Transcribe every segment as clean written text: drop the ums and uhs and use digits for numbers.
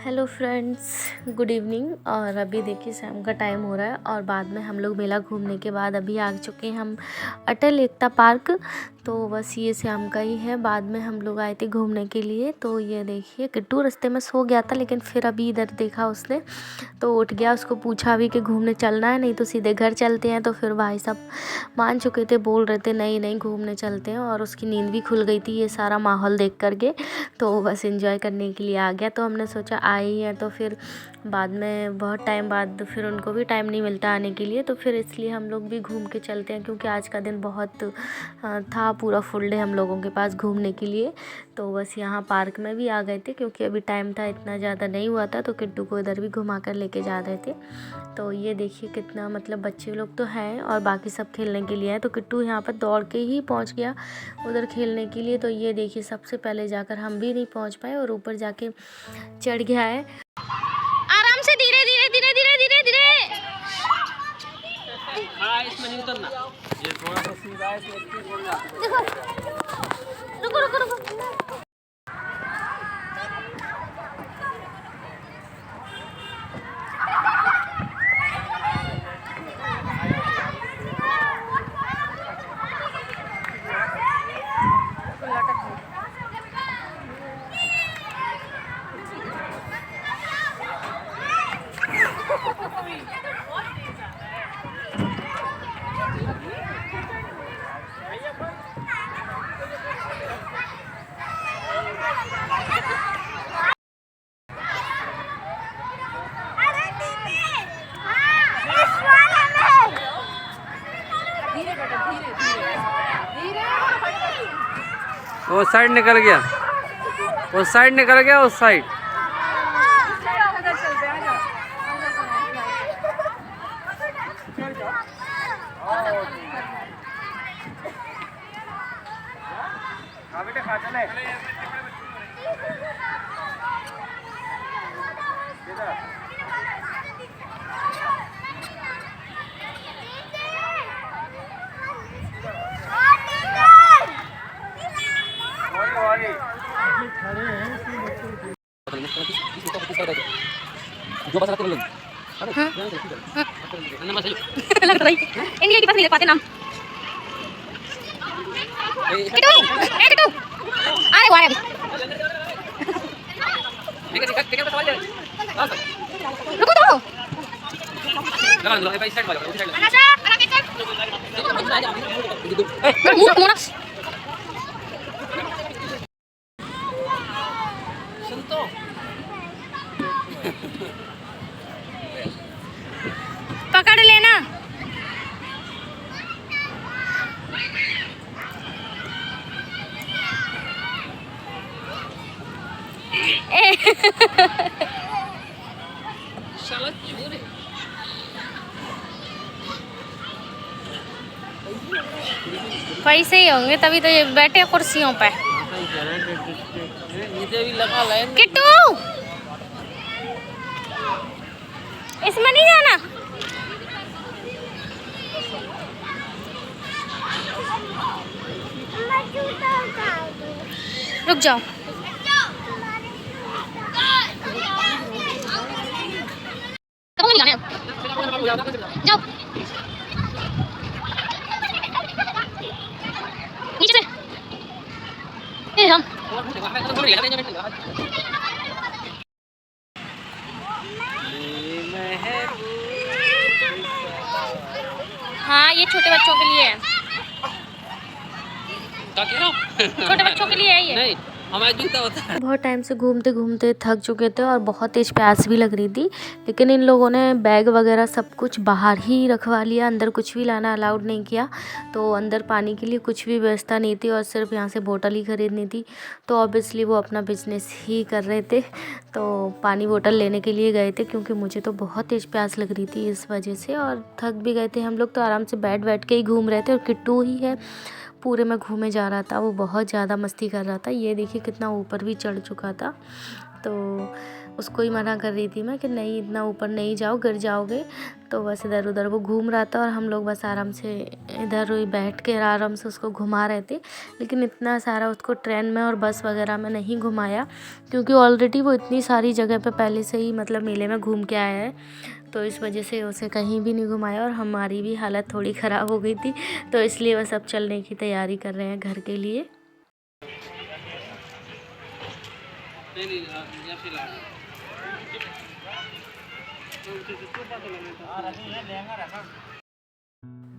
Hello friends, good evening. और अभी देखिए शाम का टाइम हो रहा है और बाद में हम लोग मेला घूमने के बाद अभी आ चुके हैं हम अटल एकता पार्क। तो बस ये शाम का ही है, बाद में हम लोग आए थे घूमने के लिए। तो ये देखिए किट्टू रास्ते में सो गया था, लेकिन फिर अभी इधर देखा उसने तो उठ गया। उसको पूछा भी कि घूमने चलना है, नहीं तो सीधे घर चलते हैं। तो फिर भाई साहब मान चुके थे, बोल रहे थे नहीं नहीं घूमने चलते हैं। और उसकी नींद भी खुल गई थी ये सारा माहौल देख करके, तो बस एंजॉय करने के लिए आ गया। तो हमने सोचा आए ही हैं तो फिर बाद में बहुत टाइम बाद फिर उनको भी टाइम नहीं मिलता आने के लिए, तो फिर इसलिए हम लोग भी घूम के चलते हैं, क्योंकि आज का दिन बहुत था, पूरा फुल डे हम लोगों के पास घूमने के लिए। तो बस यहाँ पार्क में भी आ गए थे, क्योंकि अभी टाइम था, इतना ज़्यादा नहीं हुआ था, तो किट्टू को इधर भी घुमा कर लेके जा रहे थे। तो ये देखिए कितना मतलब बच्चे लोग तो हैं और बाकी सब खेलने के लिए हैं। तो किट्टू यहाँ पर दौड़ के ही पहुँच गया उधर खेलने के लिए। तो ये देखिए सबसे पहले जाकर हम भी नहीं पहुँच पाए और ऊपर जाके चढ़ गया है। आराम से, धीरे धीरे धीरे धीरे धीरे धीरे। हाँ, इसमें नहीं उतरना, ये थोड़ा सा सीधा है, इसमें स्पीड बढ़ जाती है। रुको रुको रुको। वो साइड निकल गया, वो साइड निकल गया, उस साइड। बेटा खा चले जो बस रखते लोग। लग रही इंडिया के पास नहीं लग पाते नाम। किटू, ए किटू, अरे वाह रुको तो लगा लो भाई, साइड वाला उस साइड आशा मोना सुन तो पकड़ लेना। साला चोर है। पैसे ही होंगे तभी तो ये बैठे कुर्सियों पे। नीचे भी लगा लाइन। किट्टू, इसमें नहीं जाना। रुक जाओ। कब नहीं जाना है? जाओ नीचे से। ये हम हाँ, ये छोटे बच्चों के लिए है। क्या कह रहा हूँ? छोटे बच्चों के लिए है ये। नहीं, हमारा जूता होता है। बहुत टाइम से घूमते घूमते थक चुके थे और बहुत तेज प्यास भी लग रही थी, लेकिन इन लोगों ने बैग वगैरह सब कुछ बाहर ही रखवा लिया, अंदर कुछ भी लाना अलाउड नहीं किया। तो अंदर पानी के लिए कुछ भी व्यवस्था नहीं थी और सिर्फ यहाँ से बोतल ही खरीदनी थी। तो ऑब्वियसली वो अपना बिजनेस ही कर रहे थे, तो पानी बोतल लेने के लिए गए थे, क्योंकि मुझे तो बहुत तेज प्यास लग रही थी इस वजह से। और थक भी गए थे हम लोग, तो आराम से बैठ के ही घूम रहे थे। और किट्टू ही है पूरे में घूमे जा रहा था, वो बहुत ज़्यादा मस्ती कर रहा था। ये देखिए कितना ऊपर भी चढ़ चुका था। तो उसको ही मना कर रही थी मैं कि नहीं इतना ऊपर नहीं जाओ, गिर जाओगे। तो बस इधर उधर वो घूम रहा था और हम लोग बस आराम से इधर ही बैठ के आराम से उसको घुमा रहे थे। लेकिन इतना सारा उसको ट्रेन में और बस वगैरह में नहीं घुमाया, क्योंकि ऑलरेडी वो इतनी सारी जगह पे पहले से ही मतलब मेले में घूम के आया है, तो इस वजह से उसे कहीं भी नहीं घुमाया। और हमारी भी हालत थोड़ी ख़राब हो गई थी, तो इसलिए बस अब चलने की तैयारी कर रहे हैं घर के लिए।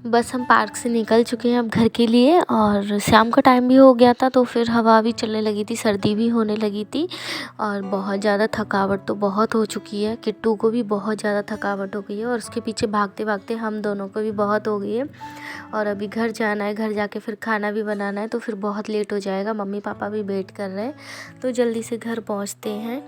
बस हम पार्क से निकल चुके हैं अब घर के लिए, और शाम का टाइम भी हो गया था, तो फिर हवा भी चलने लगी थी, सर्दी भी होने लगी थी, और बहुत ज़्यादा थकावट तो बहुत हो चुकी है। किट्टू को भी बहुत ज़्यादा थकावट हो गई है और उसके पीछे भागते भागते हम दोनों को भी बहुत हो गई है। और अभी घर जाना है, घर जाके फिर खाना भी बनाना है, तो फिर बहुत लेट हो जाएगा। मम्मी पापा भी वेट कर रहे हैं, तो जल्दी से घर पहुँचते हैं।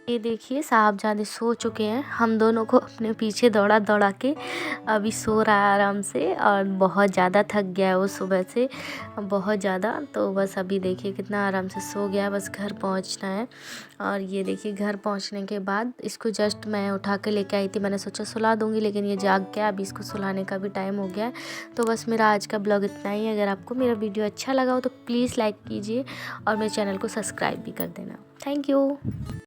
ये देखिए साहबजादे सो चुके हैं, हम दोनों को अपने पीछे दौड़ा दौड़ा के अभी सो रहा है आराम से, और बहुत ज़्यादा थक गया है वो सुबह से, बहुत ज़्यादा। तो बस अभी देखिए कितना आराम से सो गया, बस घर पहुंचना है। और ये देखिए घर पहुंचने के बाद इसको जस्ट मैं उठा के लेके आई थी, मैंने सोचा सुला दूंगी, लेकिन ये जाग गया, अभी इसको सुलाने का भी टाइम हो गया है। तो बस मेरा आज का ब्लॉग इतना ही। अगर आपको मेरा वीडियो अच्छा लगा हो तो प्लीज़ लाइक कीजिए और मेरे चैनल को सब्सक्राइब भी कर देना। Thank you.